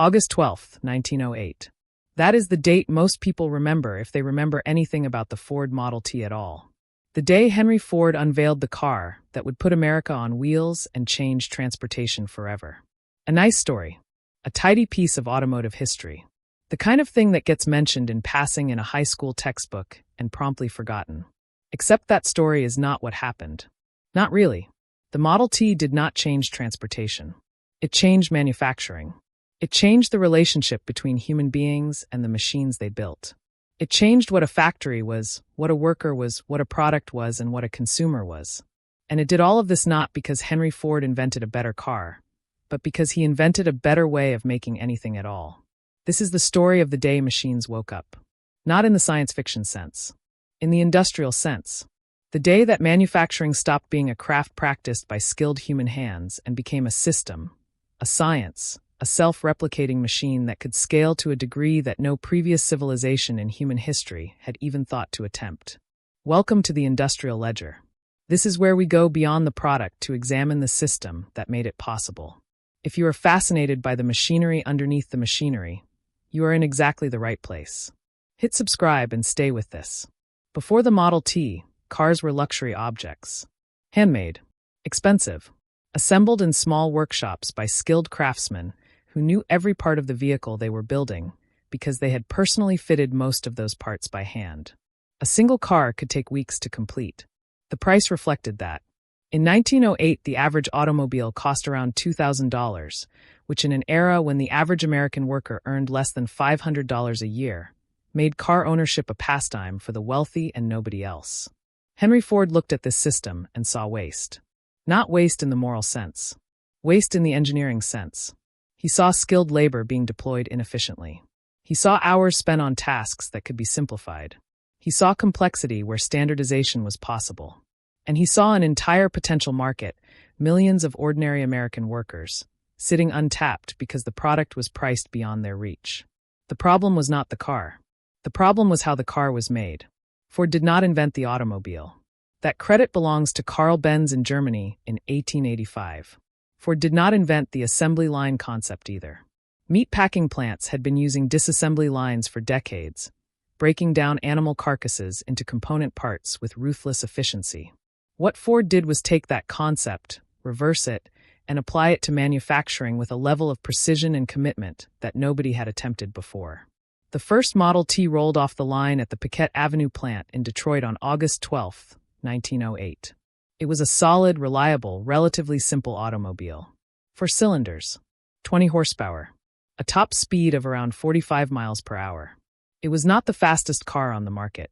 August 12th, 1908. That is the date most people remember if they remember anything about the Ford Model T at all. The day Henry Ford unveiled the car that would put America on wheels and change transportation forever. A nice story. A tidy piece of automotive history. The kind of thing that gets mentioned in passing in a high school textbook and promptly forgotten. Except that story is not what happened. Not really. The Model T did not change transportation. It changed manufacturing. It changed the relationship between human beings and the machines they built. It changed what a factory was, what a worker was, what a product was, and what a consumer was. And it did all of this not because Henry Ford invented a better car, but because he invented a better way of making anything at all. This is the story of the day machines woke up. Not in the science fiction sense. In the industrial sense. The day that manufacturing stopped being a craft practiced by skilled human hands and became a system, a science, a self-replicating machine that could scale to a degree that no previous civilization in human history had even thought to attempt. Welcome to the industrial ledger. This is where we go beyond the product to examine the system that made it possible. If you are fascinated by the machinery underneath the machinery, you are in exactly the right place. Hit subscribe and stay with this. Before the Model T, cars were luxury objects. Handmade. Expensive. Assembled in small workshops by skilled craftsmen who knew every part of the vehicle they were building because they had personally fitted most of those parts by hand. A single car could take weeks to complete. The price reflected that. In 1908, the average automobile cost around $2,000, which in an era when the average American worker earned less than $500 a year, made car ownership a pastime for the wealthy and nobody else. Henry Ford looked at this system and saw waste. Not waste in the moral sense. Waste in the engineering sense. He saw skilled labor being deployed inefficiently. He saw hours spent on tasks that could be simplified. He saw complexity where standardization was possible. And he saw an entire potential market, millions of ordinary American workers, sitting untapped because the product was priced beyond their reach. The problem was not the car. The problem was how the car was made. Ford did not invent the automobile. That credit belongs to Carl Benz in Germany in 1885. Ford did not invent the assembly line concept either. Meatpacking plants had been using disassembly lines for decades, breaking down animal carcasses into component parts with ruthless efficiency. What Ford did was take that concept, reverse it, and apply it to manufacturing with a level of precision and commitment that nobody had attempted before. The first Model T rolled off the line at the Piquette Avenue plant in Detroit on August 12, 1908. It was a solid, reliable, relatively simple automobile. 4 cylinders, 20 horsepower, a top speed of around 45 miles per hour. It was not the fastest car on the market.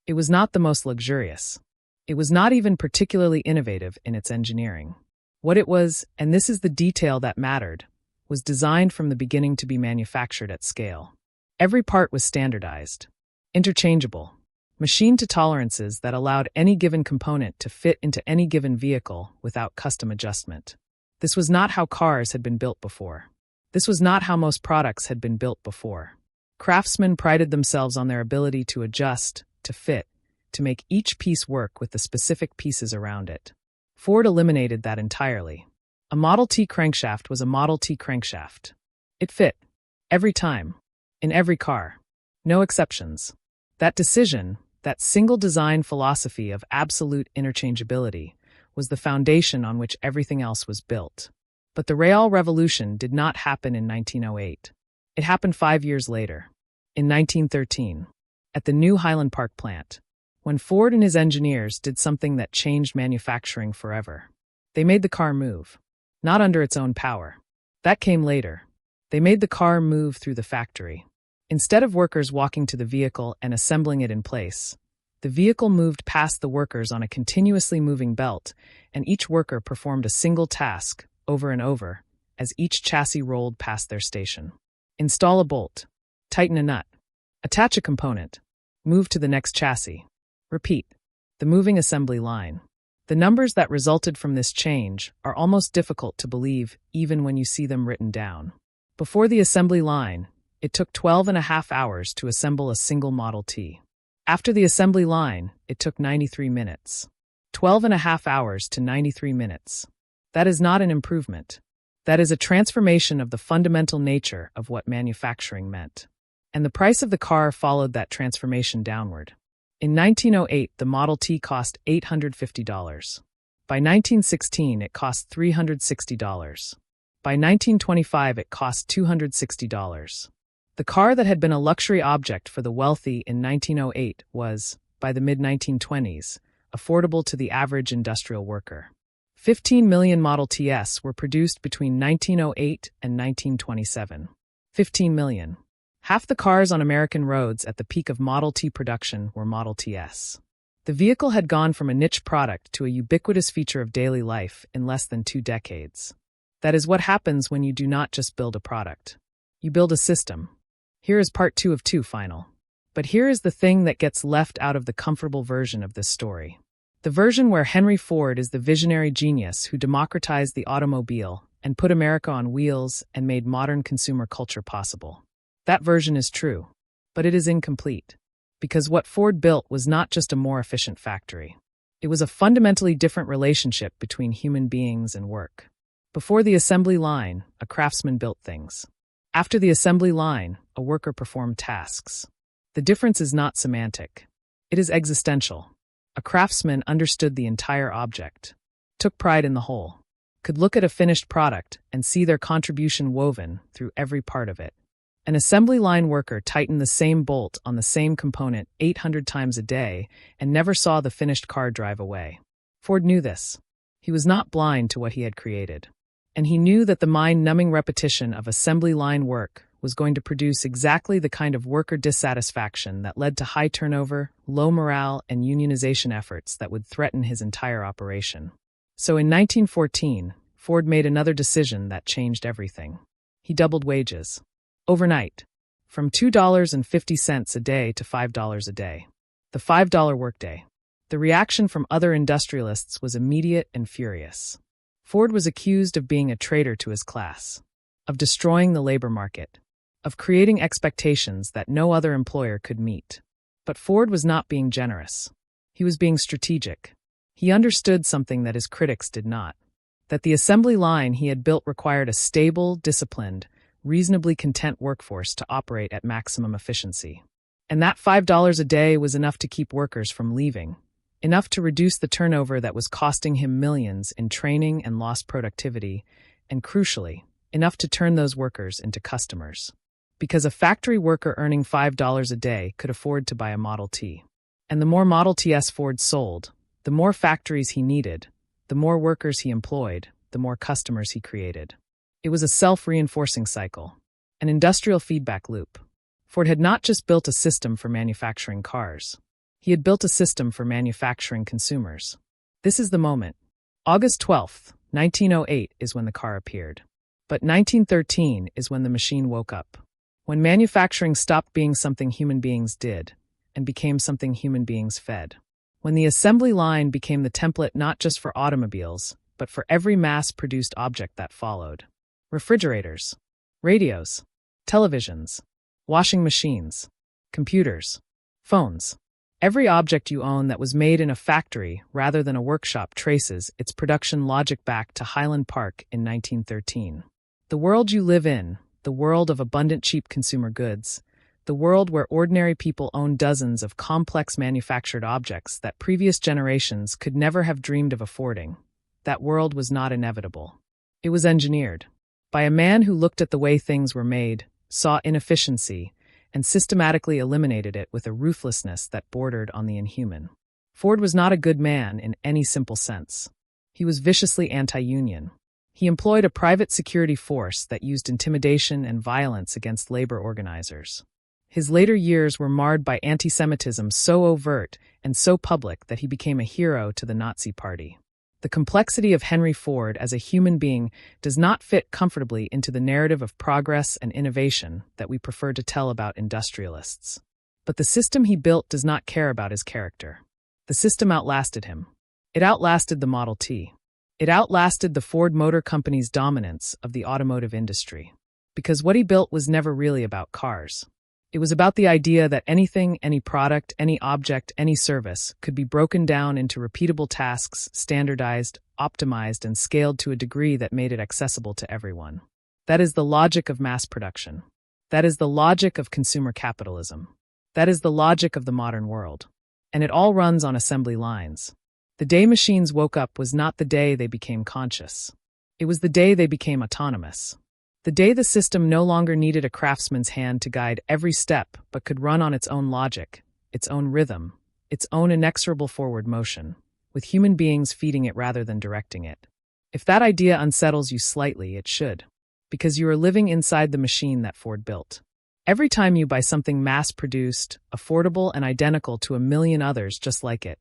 It was not the most luxurious. It was not even particularly innovative in its engineering. What it was, and this is the detail that mattered, was designed from the beginning to be manufactured at scale. Every part was standardized, interchangeable, machined to tolerances that allowed any given component to fit into any given vehicle without custom adjustment. This was not how cars had been built before. This was not how most products had been built before. Craftsmen prided themselves on their ability to adjust, to fit, to make each piece work with the specific pieces around it. Ford eliminated that entirely. A Model T crankshaft was a Model T crankshaft. It fit. Every time. In every car. No exceptions. That decision, that single design philosophy of absolute interchangeability, was the foundation on which everything else was built. But the Real Revolution did not happen in 1908. It happened 5 years later, in 1913, at the new Highland Park plant, when Ford and his engineers did something that changed manufacturing forever. They made the car move, not under its own power. That came later. They made the car move through the factory. Instead of workers walking to the vehicle and assembling it in place, the vehicle moved past the workers on a continuously moving belt, and each worker performed a single task, over and over, as each chassis rolled past their station. Install a bolt. Tighten a nut. Attach a component. Move to the next chassis. Repeat. The moving assembly line. The numbers that resulted from this change are almost difficult to believe even when you see them written down. Before the assembly line, it took 12.5 hours to assemble a single Model T. After the assembly line, it took 93 minutes. 12.5 hours to 93 minutes. That is not an improvement. That is a transformation of the fundamental nature of what manufacturing meant. And the price of the car followed that transformation downward. In 1908, the Model T cost $850. By 1916, it cost $360. By 1925, it cost $260. The car that had been a luxury object for the wealthy in 1908 was, by the mid-1920s, affordable to the average industrial worker. 15 million Model Ts were produced between 1908 and 1927. 15 million. Half the cars on American roads at the peak of Model T production were Model Ts. The vehicle had gone from a niche product to a ubiquitous feature of daily life in less than 2 decades. That is what happens when you do not just build a product. You build a system. Here is part 2 of 2 final. But here is the thing that gets left out of the comfortable version of this story. The version where Henry Ford is the visionary genius who democratized the automobile and put America on wheels and made modern consumer culture possible. That version is true, but it is incomplete. Because what Ford built was not just a more efficient factory. It was a fundamentally different relationship between human beings and work. Before the assembly line, a craftsman built things. After the assembly line, a worker performed tasks. The difference is not semantic. It is existential. A craftsman understood the entire object, took pride in the whole, could look at a finished product and see their contribution woven through every part of it. An assembly line worker tightened the same bolt on the same component 800 times a day and never saw the finished car drive away. Ford knew this. He was not blind to what he had created. And he knew that the mind-numbing repetition of assembly line work was going to produce exactly the kind of worker dissatisfaction that led to high turnover, low morale, and unionization efforts that would threaten his entire operation. So in 1914, Ford made another decision that changed everything. He doubled wages. Overnight. From $2.50 a day to $5 a day. The $5 workday. The reaction from other industrialists was immediate and furious. Ford was accused of being a traitor to his class, of destroying the labor market, of creating expectations that no other employer could meet. But Ford was not being generous. He was being strategic. He understood something that his critics did not, that the assembly line he had built required a stable, disciplined, reasonably content workforce to operate at maximum efficiency. And that $5 a day was enough to keep workers from leaving, enough to reduce the turnover that was costing him millions in training and lost productivity, and crucially, enough to turn those workers into customers. Because a factory worker earning $5 a day could afford to buy a Model T. And the more Model Ts Ford sold, the more factories he needed, the more workers he employed, the more customers he created. It was a self-reinforcing cycle, an industrial feedback loop. Ford had not just built a system for manufacturing cars. He had built a system for manufacturing consumers. This is the moment. August 12th, 1908 is when the car appeared. But 1913 is when the machine woke up. When manufacturing stopped being something human beings did and became something human beings fed. When the assembly line became the template not just for automobiles, but for every mass-produced object that followed. Refrigerators, radios, televisions, washing machines, computers, phones. Every object you own that was made in a factory rather than a workshop traces its production logic back to Highland Park in 1913. The world you live in, the world of abundant cheap consumer goods, the world where ordinary people own dozens of complex manufactured objects that previous generations could never have dreamed of affording, that world was not inevitable. It was engineered by a man who looked at the way things were made, saw inefficiency, and systematically eliminated it with a ruthlessness that bordered on the inhuman. Ford was not a good man in any simple sense. He was viciously anti-union. He employed a private security force that used intimidation and violence against labor organizers. His later years were marred by anti-Semitism so overt and so public that he became a hero to the Nazi Party. The complexity of Henry Ford as a human being does not fit comfortably into the narrative of progress and innovation that we prefer to tell about industrialists. But the system he built does not care about his character. The system outlasted him. It outlasted the Model T. It outlasted the Ford Motor Company's dominance of the automotive industry. Because what he built was never really about cars. It was about the idea that anything, any product, any object, any service could be broken down into repeatable tasks, standardized, optimized, and scaled to a degree that made it accessible to everyone. That is the logic of mass production. That is the logic of consumer capitalism. That is the logic of the modern world. And it all runs on assembly lines. The day machines woke up was not the day they became conscious. It was the day they became autonomous. The day the system no longer needed a craftsman's hand to guide every step, but could run on its own logic, its own rhythm, its own inexorable forward motion, with human beings feeding it rather than directing it. If that idea unsettles you slightly, it should, because you are living inside the machine that Ford built. Every time you buy something mass-produced, affordable, and identical to a million others just like it,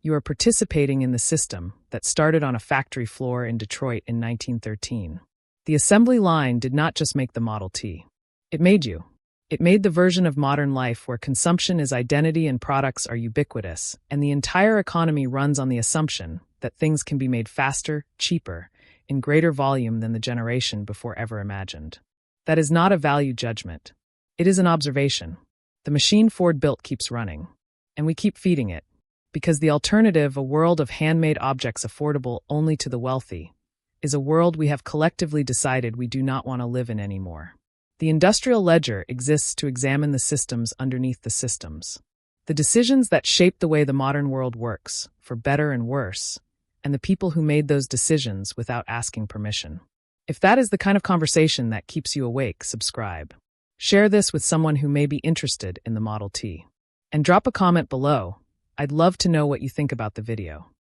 you are participating in the system that started on a factory floor in Detroit in 1913. The assembly line did not just make the Model T. It made you. It made the version of modern life where consumption is identity and products are ubiquitous, and the entire economy runs on the assumption that things can be made faster, cheaper, in greater volume than the generation before ever imagined. That is not a value judgment. It is an observation. The machine Ford built keeps running, and we keep feeding it, because the alternative, a world of handmade objects affordable only to the wealthy, is a world we have collectively decided we do not want to live in anymore. The industrial ledger exists to examine the systems underneath the systems. The decisions that shape the way the modern world works, for better and worse, and the people who made those decisions without asking permission. If that is the kind of conversation that keeps you awake, subscribe. Share this with someone who may be interested in the Model T. And drop a comment below. I'd love to know what you think about the video.